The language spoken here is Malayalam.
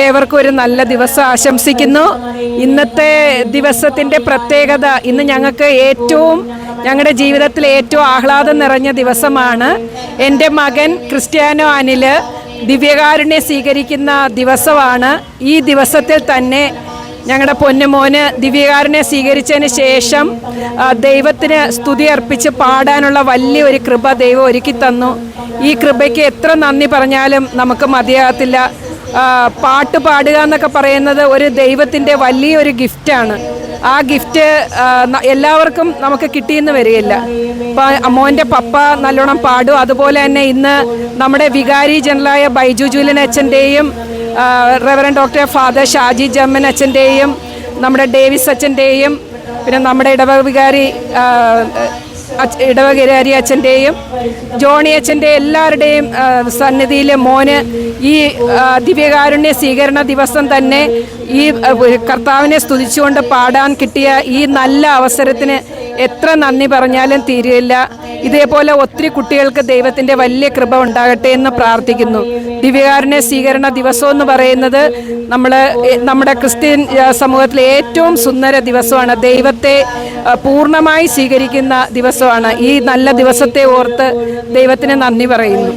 ഏവർക്കും ഒരു നല്ല ദിവസം ആശംസിക്കുന്നു. ഇന്നത്തെ ദിവസത്തിൻ്റെ പ്രത്യേകത, ഇന്ന് ഞങ്ങളുടെ ജീവിതത്തിൽ ഏറ്റവും ആഹ്ലാദം നിറഞ്ഞ ദിവസമാണ്. എൻ്റെ മകൻ ക്രിസ്ത്യാനോ അനിൽ ദിവ്യകാരുണ്യം സ്വീകരിക്കുന്ന ദിവസമാണ്. ഈ ദിവസത്തിൽ തന്നെ ഞങ്ങളുടെ പൊന്നുമോന് ദിവ്യകാരുണ്യം സ്വീകരിച്ചതിന് ശേഷം ദൈവത്തിന് സ്തുതി അർപ്പിച്ച് പാടാനുള്ള വലിയൊരു കൃപ ദൈവം ഒരുക്കി തന്നു. ഈ കൃപയ്ക്ക് എത്ര നന്ദി പറഞ്ഞാലും നമുക്ക് മതിയാകത്തില്ല. പാട്ട് പാടുക എന്നൊക്കെ പറയുന്നത് ഒരു ദൈവത്തിൻ്റെ വലിയൊരു ഗിഫ്റ്റാണ്. ആ ഗിഫ്റ്റ് എല്ലാവർക്കും നമുക്ക് കിട്ടിയെന്ന് വരികയില്ല. ഇപ്പം മോൻ്റെ പപ്പ നല്ലോണം പാടും. അതുപോലെ തന്നെ ഇന്ന് നമ്മുടെ വികാരി ജനറലായ ബൈജു ജൂലിയൻ അച്ഛൻ്റെയും റെവറൻ ഡോക്ടർ ഫാദർ ഷാജി ജമ്മൻ അച്ഛൻ്റെയും നമ്മുടെ ഡേവിസ് അച്ഛൻ്റെയും പിന്നെ നമ്മുടെ ഇടവകരാരി അച്ഛൻ്റെയും ജോണി അച്ഛൻ്റെ എല്ലാവരുടെയും സന്നിധിയിൽ മോന് ഈ ദിവ്യകാരുണ്യ സ്വീകരണ ദിവസം തന്നെ ഈ കർത്താവിനെ സ്തുതിച്ചുകൊണ്ട് പാടാൻ കിട്ടിയ ഈ നല്ല അവസരത്തിന് എത്ര നന്ദി പറഞ്ഞാലും തീരില്ല. ഇതേപോലെ ഒത്തിരി കുട്ടികൾക്ക് ദൈവത്തിൻ്റെ വലിയ കൃപ ഉണ്ടാകട്ടെ എന്ന് പ്രാർത്ഥിക്കുന്നു. ദിവ്യകാരുണ്യ സ്വീകരണ ദിവസം എന്ന് പറയുന്നത് നമ്മുടെ ക്രിസ്ത്യൻ സമൂഹത്തിലെ ഏറ്റവും സുന്ദര ദിവസമാണ്. ദൈവത്തെ പൂർണ്ണമായി സ്വീകരിക്കുന്ന ദിവസമാണ്. ഈ നല്ല ദിവസത്തെ ഓർത്ത് ദൈവത്തിന് നന്ദി പറയുന്നു.